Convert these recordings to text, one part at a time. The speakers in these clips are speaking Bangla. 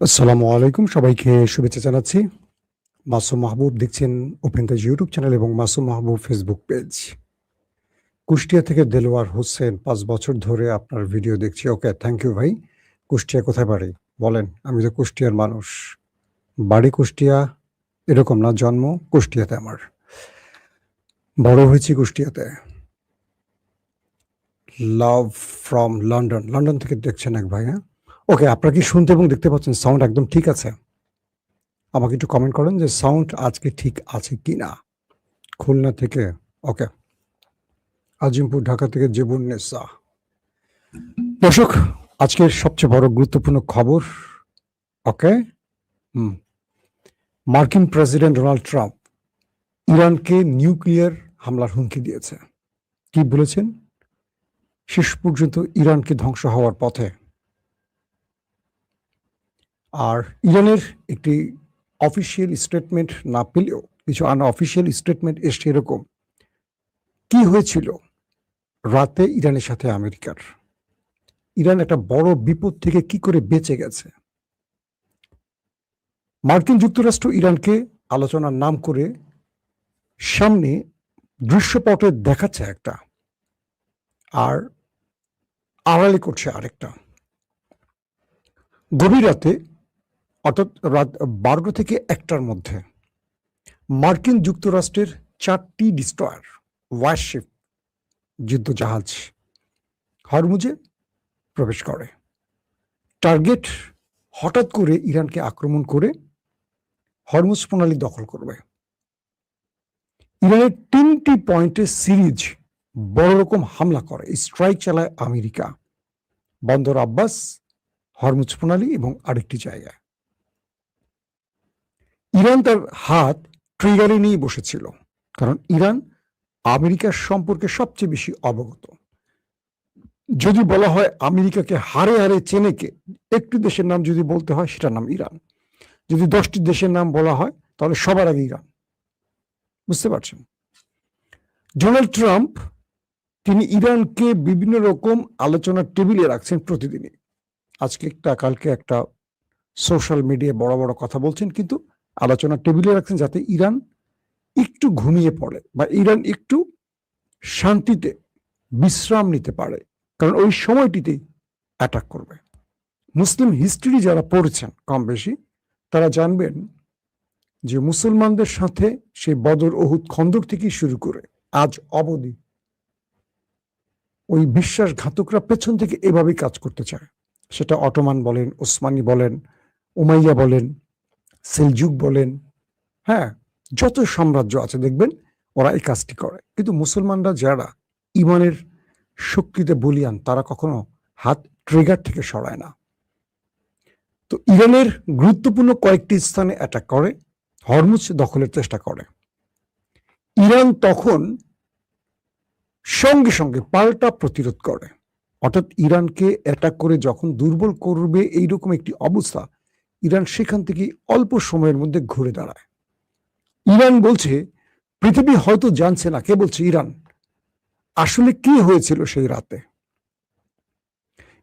আসসালামু আলাইকুম, সবাইকে শুভেচ্ছা জানাচ্ছি। মাসুম মাহবুব দেখছেন ওপেন দ্য ইউটিউব চ্যানেল এবং মাসুম মাহবুব ফেসবুক পেজ। কুষ্টিয়া থেকে দেলোয়ার হোসেন ৫ বছর ধরে আপনার ভিডিও দেখছি। ওকে, থ্যাংক ইউ ভাই। কুষ্টিয়া কোথায় বাড়ি? বলেন। আমি তো কুষ্টিয়ার মানুষ। বাড়ি কুষ্টিয়া এরকম না, জন্ম কুষ্টিয়াতে আমার। বড় হয়েছি কুষ্টিয়াতে। Love from London. লন্ডন থেকে দেখছেন এক ভাই, হ্যাঁ? ওকে, আপনারা কি শুনতে এবং দেখতে পাচ্ছেন? সাউন্ড একদম ঠিক আছে? আমাকে একটু কমেন্ট করেন যে সাউন্ড আজকে ঠিক আছে কিনা। খুলনা থেকে, ওকে। আজিমপুর, ঢাকা থেকে জেবুন্নেসা। দর্শক, আজকের সবচেয়ে বড় গুরুত্বপূর্ণ খবর, ওকে। মার্কিন প্রেসিডেন্ট ডোনাল্ড ট্রাম্প ইরানকে নিউক্লিয়ার হামলার হুমকি দিয়েছে। কি বলেছেন? শেষ পর্যন্ত ইরানকে ধ্বংস হওয়ার পথে। আর ইরানের একটি অফিসিয়াল স্টেটমেন্ট না পেলেও কিছু আনঅফিসিয়াল স্টেটমেন্ট এসছে এরকম। কি হয়েছিল রাতে ইরানের সাথে আমেরিকার? ইরান একটা বড় বিপদ থেকে কি করে বেঁচে গেছে? মার্কিন যুক্তরাষ্ট্র ইরানকে আলোচনার নাম করে সামনে দৃশ্যপটে দেখাচ্ছে একটা, আর আড়ালে করছে আরেকটা। গভীর রাতে, অর্থাৎ রাত 12টা থেকে 1টার মধ্যে মার্কিন যুক্তরাষ্ট্রের 4টি ডিস্ট্রয়ার, ওয়ারশিপ, যুদ্ধ জাহাজ হরমুজে প্রবেশ করে। টার্গেট হঠাৎ করে ইরানকে আক্রমণ করে হরমুজ প্রণালী দখল করবে। ইরানের 3টি পয়েন্টে সিরিজ বড় রকম হামলা করে, স্ট্রাইক চালায় আমেরিকা। বন্দর আব্বাস, হরমুজ প্রণালী এবং আরেকটি জায়গায়। ইরান তার হাত ট্রিগারে নিয়ে বসেছিল, কারণ ইরান আমেরিকার সম্পর্কে সবচেয়ে বেশি অবগত। যদি বলা হয় আমেরিকাকে হারে হারে চেনে কে, একটি দেশের নাম যদি বলতে হয় সেটার নাম ইরান। যদি 10টি দেশের নাম বলা হয় তাহলে সবার আগে ইরান। বুঝতে পারছেন? ডোনাল্ড ট্রাম্প তিনি ইরানকে বিভিন্ন রকম আলোচনার টেবিলে রাখছেন প্রতিদিনই। আজকে একটা, কালকে একটা, সোশ্যাল মিডিয়ায় বড় বড় কথা বলছেন, কিন্তু আলোচনার টেবিলে রাখছেন যাতে ইরান একটু ঘুমিয়ে পড়ে বা ইরান একটু শান্তিতে বিশ্রাম নিতে পারে, কারণ ওই সময়টিতেই অ্যাটাক করবে। মুসলিম হিস্ট্রি যারা পড়েছেন কম বেশি, তারা জানবেন যে মুসলমানদের সাথে সেই বদর, ওহুদ, খন্দক থেকে শুরু করে আজ অবধি ওই বিশ্বাসঘাতকরা পেছন থেকে এভাবেই কাজ করতে চায়। সেটা অটোমান বলেন, ওসমানী বলেন, উমাইয়া বলেন, সেলজুক বলেন, হ্যাঁ, যত সাম্রাজ্য আছে দেখবেন ওরা এই কাজটি করে। কিন্তু মুসলমানরা যারা ইমানের শক্তিতে বলিয়ান, তারা কখনো হাত ট্রিগার থেকে সরায় না। তো ইরানের গুরুত্বপূর্ণ কয়েকটি স্থানে অ্যাটাক করে, হরমুজ দখলের চেষ্টা করে। ইরান তখন সঙ্গে সঙ্গে পাল্টা প্রতিরোধ করে, অর্থাৎ ইরানকে অ্যাটাক করে যখন দুর্বল করবে এইরকম একটি অবস্থা, ইরান সেখান থেকে অল্প সময়ের মধ্যে ঘুরে দাঁড়ায়। ইরান বলছে পৃথিবী হয়তো জানছে না, কে বলছে? ইরান। আসলে কি হয়েছিল সেই রাতে?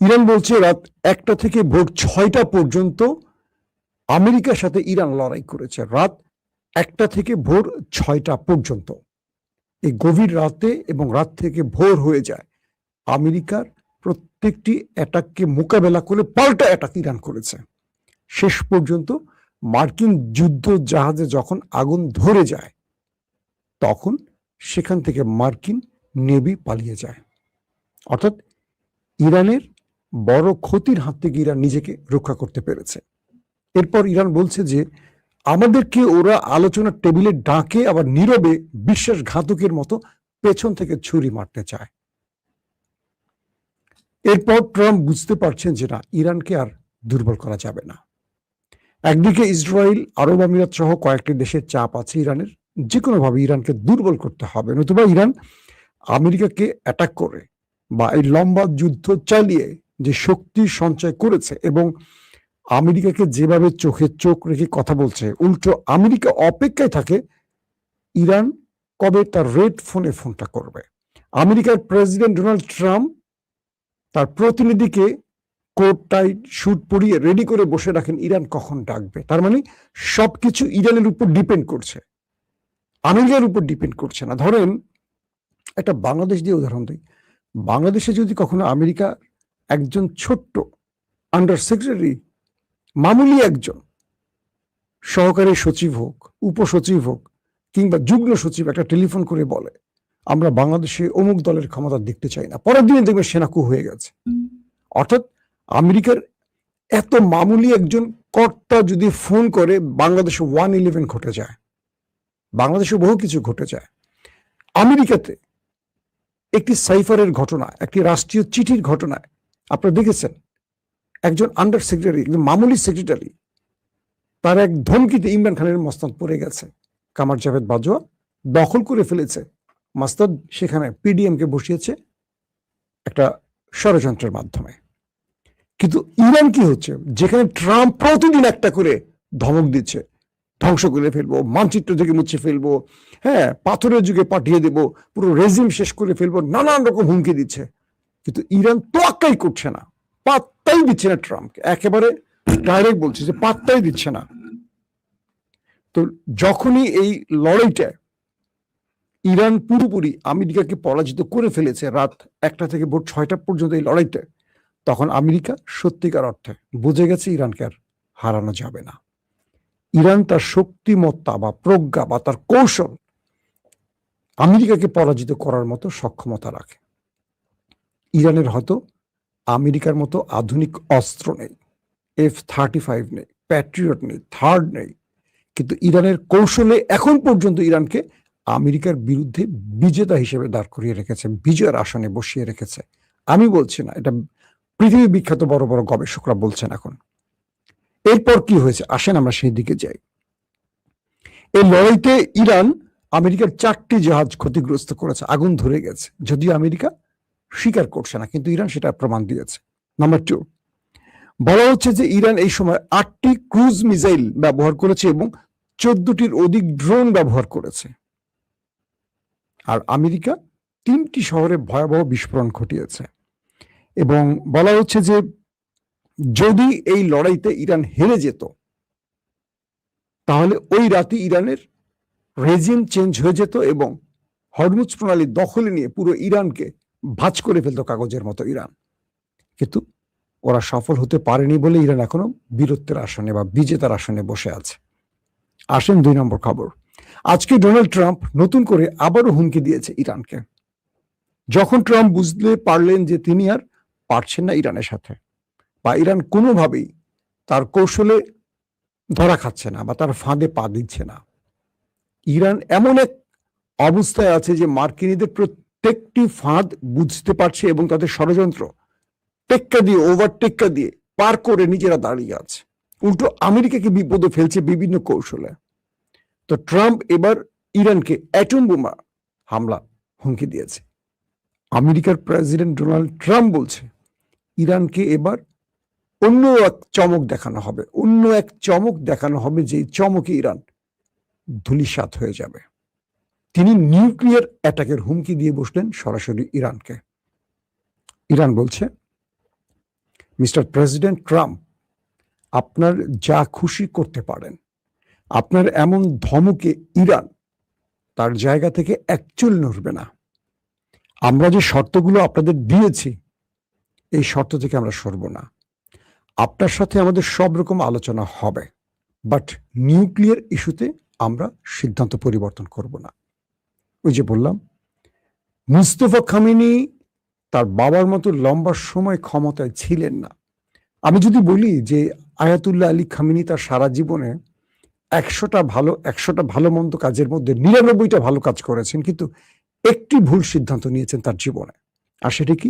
ইরান বলছে রাত 1টা থেকে ভোর 6টা পর্যন্ত আমেরিকার সাথে ইরান লড়াই করেছে। রাত 1টা থেকে ভোর 6টা পর্যন্ত, এই গভীর রাতে এবং রাত থেকে ভোর হয়ে যায়, আমেরিকার প্রত্যেকটি অ্যাটাককে মোকাবেলা করে পাল্টা অ্যাটাক ইরান করেছে। শেষ পর্যন্ত মার্কিন যুদ্ধ জাহাজে যখন আগুন ধরে যায়, তখন সেখান থেকে মার্কিন নেভি পালিয়ে যায়। অর্থাৎ ইরানের বড় ক্ষতির হাত থেকে ইরান নিজেকে রক্ষা করতে পেরেছে। এরপর ইরান বলছে যে আমাদেরকে ওরা আলোচনার টেবিলে ডাকে, আবার নীরবে বিশ্বাসঘাতকের মতো পেছন থেকে ছুরি মারতে চায়। এরপর ট্রাম্প বুঝতে পারছেন যে না, ইরানকে আর দুর্বল করা যাবে না। একদিকে ইসরায়েল, আরব আমিরাত সহ কয়েকটি দেশের চাপ আছে ইরানের, যে কোনোভাবে ইরানকে দুর্বল করতে হবে, নতুবা ইরান আমেরিকাকে অ্যাটাক করে বা এই লম্বা যুদ্ধ চালিয়ে যে শক্তি সঞ্চয় করেছে এবং আমেরিকাকে যেভাবে চোখে চোখ রেখে কথা বলছে, উল্টো আমেরিকা অপেক্ষায় থাকে ইরান কবে তার রেড ফোনে ফোনটা করবে। আমেরিকার প্রেসিডেন্ট ডোনাল্ড ট্রাম্প তার প্রতিনিধিকে কোট টাইট শুট পরিয়ে রেডি করে বসে রাখেন ইরান কখন ডাকবে। তার মানে সবকিছু ইরানের উপর ডিপেন্ড করছে, আমেরিকার উপর ডিপেন্ড করছে না। ধরেন একটা বাংলাদেশ দিয়ে উদাহরণ দিই, বাংলাদেশে যদি কখনো আমেরিকা একজন ছোট্ট আন্ডার সেক্রেটারি, মামুলি একজন সহকারী সচিব হোক, উপসচিব হোক কিংবা যুগ্ম সচিব একটা টেলিফোন করে বলে আমরা বাংলাদেশে অমুক দলের ক্ষমতা দেখতে চাই না, পরের দিনে দেখবে সেনাকু হয়ে গেছে। অর্থাৎ আমেরিকার এত মামুলি একজন কর্তা যদি ফোন করে, বাংলাদেশে 111 ঘটে যায়, বাংলাদেশে বহু কিছু ঘটে যায়। আমেরিকাতে একটি সাইফারের ঘটনা, একটি রাষ্ট্রীয় চিঠির ঘটনায় আপনারা দেখেছেন একজন আন্ডার সেক্রেটারি, মামুলি সেক্রেটারি, তার এক ধমকিতে ইমরান খানের মসনদ পড়ে গেছে। কামার জাভেদ বাজওয়া দখল করে ফেলেছে মসনদ, সেখানে পিডিএম কে বসিয়েছে একটা ষড়যন্ত্রের মাধ্যমে। কিন্তু ইরান কি হচ্ছে, যেখানে ট্রাম্প প্রতিদিন একটা করে ধমক দিচ্ছে, ধ্বংস করে ফেলবো, মানচিত্র থেকে মুছে ফেলবো, হ্যাঁ পাথরের যুগে পাঠিয়ে দেবো, পুরো রেজিম শেষ করে ফেলবো, নানান রকম হুমকি দিচ্ছে। কিন্তু ইরান তোয়াক্কাই করছে না, পাত্তাই দিচ্ছে না ট্রাম্পকে, একেবারে ডাইরেক্ট বলছে যে পাত্তাই দিচ্ছে না। তো যখনই এই লড়াইটা ইরান পুরোপুরি আমেরিকাকে পরাজিত করে ফেলেছে, রাত 1টা থেকে ভোর 6টা পর্যন্ত এই লড়াইটা, তখন আমেরিকা সত্যিকার অর্থে বুঝে গেছে ইরানকে আর হারানো যাবে না। ইরান তার শক্তিমত্তা বা প্রজ্ঞা বা তার কৌশল আমেরিকাকে পরাজিত করার মতো সক্ষমতা রাখে। ইরানের হয়তো আমেরিকার মতো আধুনিক অস্ত্র নেই, F-35 নেই, প্যাট্রিয়ট নেই, থার্ড নেই, কিন্তু ইরানের কৌশলে এখন পর্যন্ত ইরানকে আমেরিকার বিরুদ্ধে বিজেতা হিসেবে দাঁড় করিয়ে রেখেছে, বিজয়ের আসনে বসিয়ে রেখেছে। আমি বলছি না, এটা পৃথিবী বিখ্যাত বড় বড় গবেষকরা বলছেন। এখন এরপর কি হয়েছে আসেন আমরা সেই দিকে যাই। এই লড়াইতে ইরান আমেরিকার 4টি জাহাজ ক্ষতিগ্রস্ত করেছে, আগুন ধরে গেছে, যদিও আমেরিকা স্বীকার করছে না, কিন্তু ইরান সেটা প্রমাণ দিয়েছে। নাম্বার 2, বলা হচ্ছে যে ইরান এই সময় 8টি ক্রুজ মিসাইল ব্যবহার করেছে এবং 14টির অধিক ড্রোন ব্যবহার করেছে। আর আমেরিকা 3টি শহরে ভয়াবহ বিস্ফোরণ ঘটিয়েছে। এবং বলা হচ্ছে যে যদি এই লড়াইতে ইরান হেরে যেত, তাহলে ওই রাতে ইরানের রেজিম চেঞ্জ হয়ে যেত এবং হরমুজ প্রণালী দখলে নিয়ে পুরো ইরানকে ভাঁজ করে ফেলতো কাগজের মতো ইরান। কিন্তু ওরা সফল হতে পারেনি বলে ইরান এখনো বীরত্বের আসনে বা বিজেতার আসনে বসে আছে। আসেন 2 নম্বর খবর। আজকে ডোনাল্ড ট্রাম্প নতুন করে আবারও হুমকি দিয়েছে ইরানকে। যখন ট্রাম্প বুঝতে পারলেন যে তিনি আর পারছেন না ইরানের সাথে, বা ইরান কোনোভাবেই তার কৌশলে ধরা খাচ্ছে না বা তার ফাঁদে পা দিচ্ছে না, ইরান এমন এক অবস্থায় আছে যে মার্কিনীদের প্রত্যেকটি ফাঁদ বুঝতে পারছে এবং তাদের ষড়যন্ত্র টেক্কা দিয়ে, ওভারটেক্কা দিয়ে পার করে নিজেরা দাঁড়িয়ে আছে, উল্টো আমেরিকাকে বিপদে ফেলছে বিভিন্ন কৌশলে। তো ট্রাম্প এবার ইরানকে অ্যাটম বোমা হামলা হুমকি দিয়েছে। আমেরিকার প্রেসিডেন্ট ডোনাল্ড ট্রাম্প বলছে ইরানকে এবার অন্য এক চমক দেখানো হবে, অন্য এক চমক দেখানো হবে, যে চমকে ইরান ধূলিসাৎ হয়ে যাবে। তিনি নিউক্লিয়ার অ্যাটাকের হুমকি দিয়ে বসলেন সরাসরি ইরানকে। ইরান বলছে, মিস্টার প্রেসিডেন্ট ট্রাম্প, আপনার যা খুশি করতে পারেন, আপনার এমন ধমকে ইরান তার জায়গা থেকে একচুল নড়বে না। আমরা যে শর্তগুলো আপনাদের দিয়েছি, এই শর্ত থেকে আমরা সরব না। আপনার সাথে আমাদের সব রকম আলোচনা হবে, বাট নিউক্লিয়ার ইস্যুতে আমরা সিদ্ধান্ত পরিবর্তন করব না। ওই যে বললাম, মুস্তফা খামেনি তার বাবার মতো লম্বা সময় ক্ষমতায় ছিলেন না। আমি যদি বলি যে আয়াতুল্লাহ আলী খামেনি তার সারা জীবনে 100টা ভালো মন্দ কাজের মধ্যে 99টা ভালো কাজ করেছেন, কিন্তু একটি ভুল সিদ্ধান্ত নিয়েছেন তার জীবনে। আর সেটা কি?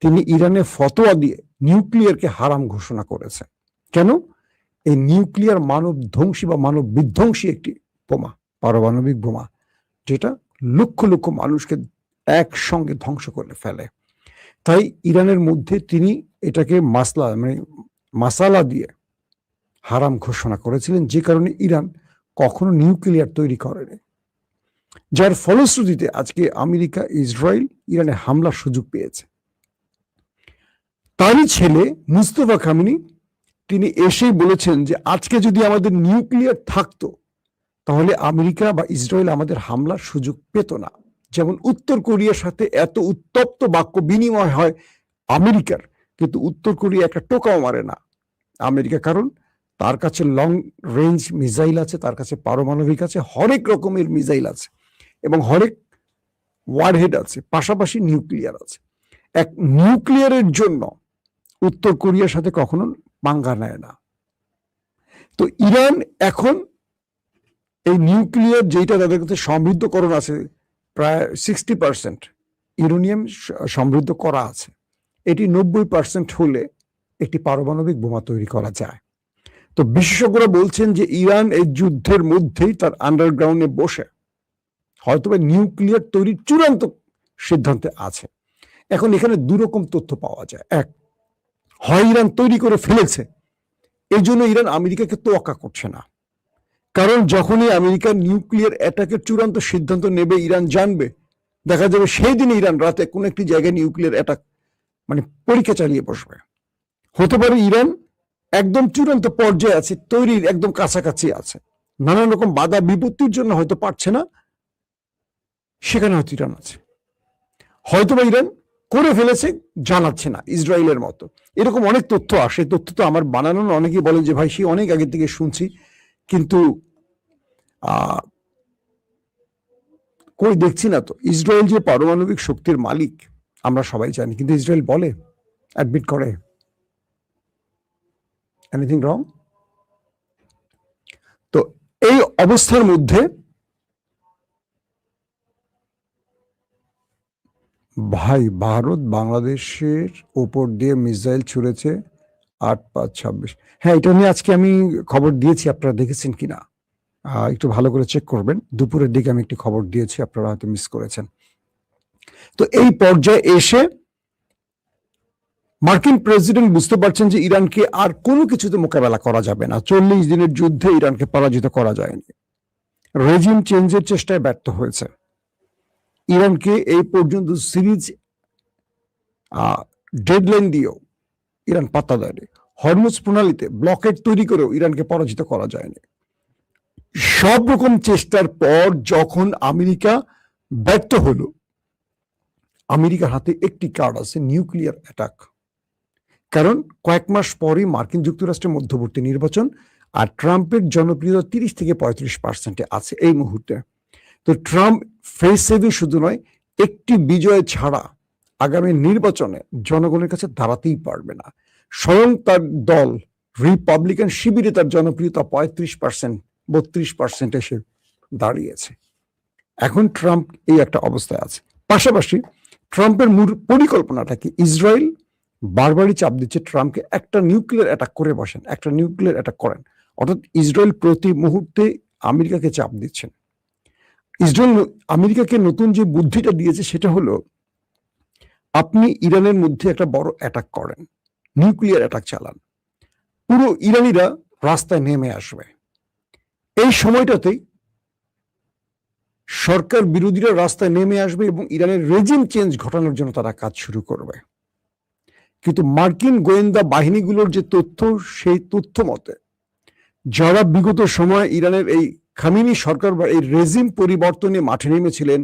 তিনি ইরানে ফতোয়া দিয়ে নিউক্লিয়ারকে হারাম ঘোষণা করেছেন। কেন? এই নিউক্লিয়ার মানব ধ্বংসী বা মানব বিধ্বংসী একটি বোমা, পারমাণবিক বোমা, যেটা লক্ষ লক্ষ মানুষকে একসঙ্গে ধ্বংস করে ফেলে। তাই ইরানের মধ্যে তিনি এটাকে মাসালা দিয়ে হারাম ঘোষণা করেছিলেন, যে কারণে ইরান কখনো নিউক্লিয়ার তৈরি করেনি। যার ফলশ্রুতিতে আজকে আমেরিকা, ইসরায়েল ইরানে হামলার সুযোগ পেয়েছে। তারই ছেলে মুস্তফা খামেনি তিনি এসেই বলেছেন যে আজকে যদি আমাদের নিউক্লিয়ার থাকতো তাহলে আমেরিকা বা ইসরায়েল আমাদের হামলার সুযোগ পেত না। যেমন উত্তর কোরিয়ার সাথে এত উত্তপ্ত বাক্য বিনিময় হয় আমেরিকার, কিন্তু উত্তর কোরিয়া একটা টোকাও মারে না আমেরিকা, কারণ তার কাছে লং রেঞ্জ মিসাইল আছে, তার কাছে পারমাণবিক আছে, হরেক রকমের মিসাইল আছে এবং হরেক ওয়ারহেড আছে, পাশাপাশি নিউক্লিয়ার আছে। এক নিউক্লিয়ারের জন্য উত্তর কোরিয়ার সাথে কখনো পাঙ্গা নেয় না। তো ইরান এখন এই নিউক্লিয়ার যেটা তাদের কাছে সমৃদ্ধকরণ আছে, প্রায় 60% ইউরেনিয়াম সমৃদ্ধ করা আছে, এটি 90% হলে একটি পারমাণবিক বোমা তৈরি করা যায়। তো বিশেষজ্ঞরা বলছেন যে ইরান এই যুদ্ধের মধ্যেই তার আন্ডারগ্রাউন্ডে বসে হয়তো নিউক্লিয়ার তৈরির চূড়ান্ত সিদ্ধান্তে আছে। এখন এখানে দুরকম তথ্য পাওয়া যায়। এক, হয় ইরান তৈরি করে ফেলেছে, এই জন্য ইরান আমেরিকাকে তোয়াক্কা করছে না, কারণ যখনই আমেরিকা নিউক্লিয়ার অ্যাটাকের চূড়ান্ত সিদ্ধান্ত নেবে ইরান জানবে, দেখা যাবে সেই দিন ইরান রাতে কোনো একটি জায়গায় নিউক্লিয়ার অ্যাটাক মানে পরীক্ষা চালিয়ে বসবে। হতে পারে ইরান একদম চূড়ান্ত পর্যায়ে আছে, তৈরির একদম কাছাকাছি আছে, নানান রকম বাধা বিপত্তির জন্য হয়তো পারছে না, সেখানে হয়তো ইরান আছে, হয়তোবা ইরান করে ফেলেছে জানাচ্ছে না, ইসরায়েলের মতো। এরকম অনেক তথ্য আসে, তথ্য তো আমার বানানো, অনেকেই বলেন যে ভাই সে অনেক আগে থেকে শুনছি, কিন্তু কই দেখছি না তো। ইসরায়েল যে পারমাণবিক শক্তির মালিক আমরা সবাই জানি, কিন্তু ইসরায়েল বলে, অ্যাডমিট করে এনিথিং রং? তো এই অবস্থার মধ্যে ভাই ভারত বাংলাদেশের উপর দিয়ে মিসাইল ছুড়েছে 8-5-26। হ্যাঁ, এটা নিয়ে আজকে আমি খবর দিয়েছি, আপনারা দেখেছেন কিনা একটু ভালো করে চেক করবেন। দুপুরের দিকে আমি একটি খবর দিয়েছি, আপনারা হয়তো মিস করেছেন। তো এই পর্যায়ে এসে মার্কিন প্রেসিডেন্ট বুঝতে পারছেন যে ইরানকে আর কোনো কিছুতে মোকাবেলা করা যাবে না। 40 দিনের যুদ্ধে ইরানকে পরাজিত করা যায়নি, রেজিম চেঞ্জের চেষ্টায় ব্যর্থ হয়েছে। ইরানকে এই পর্যন্ত সিরিজ ডেডলাইন দিয়েও ইরান পাত্তা দেয়নি, হরমুজ প্রণালীতে ব্লকেট তৈরি করেও ইরানকে পরাজিত করা যায়নি। সব রকম চেষ্টার পর যখন আমেরিকা ব্যর্থ হলো, আমেরিকার হাতে একটি কার্ড আছে, নিউক্লিয়ার অ্যাটাক। কারণ কয়েক মাস পরই মার্কিন যুক্তরাষ্ট্রের মধ্যবর্তী নির্বাচন, আর ট্রাম্পের জনপ্রিয়তা 30-35% আছে এই মুহূর্তে। তো ট্রাম্প ফেস সেভি শুধু নয়, একটি বিজয় ছাড়া আগামী নির্বাচনে জনগণের কাছে দাঁড়াতেই পারবে না। স্বয়ং তার দল রিপাবলিকান শিবিরে তার জনপ্রিয়তা 35%-32% এসে দাঁড়িয়েছে। এখন ট্রাম্প এই একটা অবস্থায় আছে। পাশাপাশি ট্রাম্পের মূল পরিকল্পনাটা কি? ইসরায়েল বারবারই চাপ দিচ্ছে ট্রাম্পকে, একটা নিউক্লিয়ার অ্যাটাক করে বসেন, একটা নিউক্লিয়ার অ্যাটাক করেন। অর্থাৎ ইসরায়েল প্রতি মুহূর্তে আমেরিকাকে চাপ দিচ্ছেন। ইসরায়েল আমেরিকাকে নতুন যে বুদ্ধিটা দিয়েছে সেটা হলো, আপনি ইরানের মধ্যে একটা বড় অ্যাটাক করেন, নিউক্লিয়ার অ্যাটাক চালান, পুরো ইরানিরা রাস্তায় নেমে আসবে। এই সময়টাতেই সরকার বিরোধীরা রাস্তায় নেমে আসবে এবং ইরানের রেজিম চেঞ্জ ঘটানোর জন্য তারা কাজ শুরু করবে। কিন্তু মার্কিন গোয়েন্দা বাহিনীগুলোর যে তথ্য, সেই তথ্য মতে যারা বিগত সময় ইরানের এই খামেনি সরকার বা এই রেজিম পরিবর্তনে মাঠে নেমেছিলেন,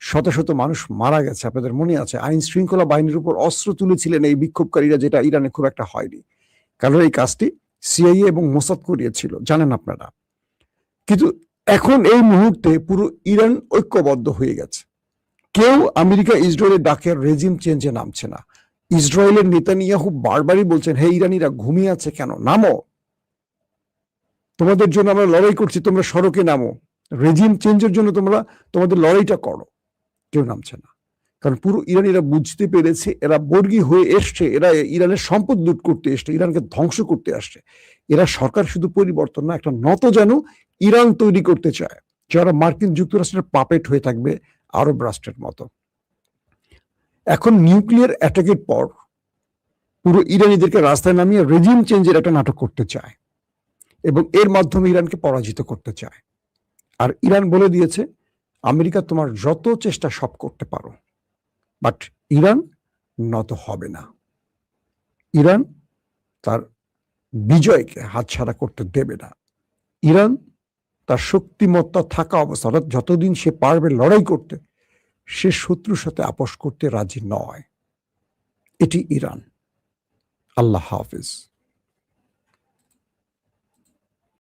শত শত মানুষ মারা গেছে। আপনাদের মনে আছে, আইন শৃঙ্খলা বাহিনীর উপর অস্ত্র তুলেছিলেন এই বিক্ষোভকারীরা, যেটা ইরানে খুব একটা হয়নি, কারণ এই কাজটি সিআইএ এবং মোসাদ করিয়েছিল, জানেন আপনারা। কিন্তু এখন এই মুহূর্তে পুরো ইরান ঐক্যবদ্ধ হয়ে গেছে। কেউ আমেরিকা ইসরায়েলের ডাকে রেজিম চেঞ্জে নামছে না। ইসরায়েলের নেতানিয়াহু বারবারই বলছেন, হে ইরানিরা ঘুমিয়ে আছে কেন, নামো, তোমাদের জন্য আমরা লড়াই করছি, তোমরা সড়কে নামো, রেজিম চেঞ্জের জন্য তোমরা তোমাদের লড়াইটা করো। কেউ নামছে না, কারণ পুরো ইরানিরা বুঝতে পেরেছে এরা বর্গী হয়ে এসছে, এরা ইরানের সম্পদ লুট করতে এসছে, ইরানকে ধ্বংস করতে আসছে। এরা সরকার শুধু পরিবর্তন না, একটা যেন ইরান তৈরি করতে চায়, যারা মার্কিন যুক্তরাষ্ট্রের পাপেট হয়ে থাকবে আরব রাষ্ট্রের মতো। এখন নিউক্লিয়ার অ্যাটাকের পর পুরো ইরানিদেরকে রাস্তায় নামিয়ে রেজিম চেঞ্জের একটা নাটক করতে চায় এবং এর মাধ্যমে ইরানকে পরাজিত করতে চায়। আর ইরান বলে দিয়েছে, আমেরিকা তোমার যত চেষ্টা সব করতে পারো, বাট ইরান নত হবে না। ইরান তার বিজয়কে হাতছাড়া করতে দেবে না। ইরান তার শক্তিমত্তা থাকা অবস্থা, অর্থাৎ যতদিন সে পারবে লড়াই করতে, সে শত্রুর সাথে আপোষ করতে রাজি নয়। এটি ইরান। আল্লাহ হাফিজ।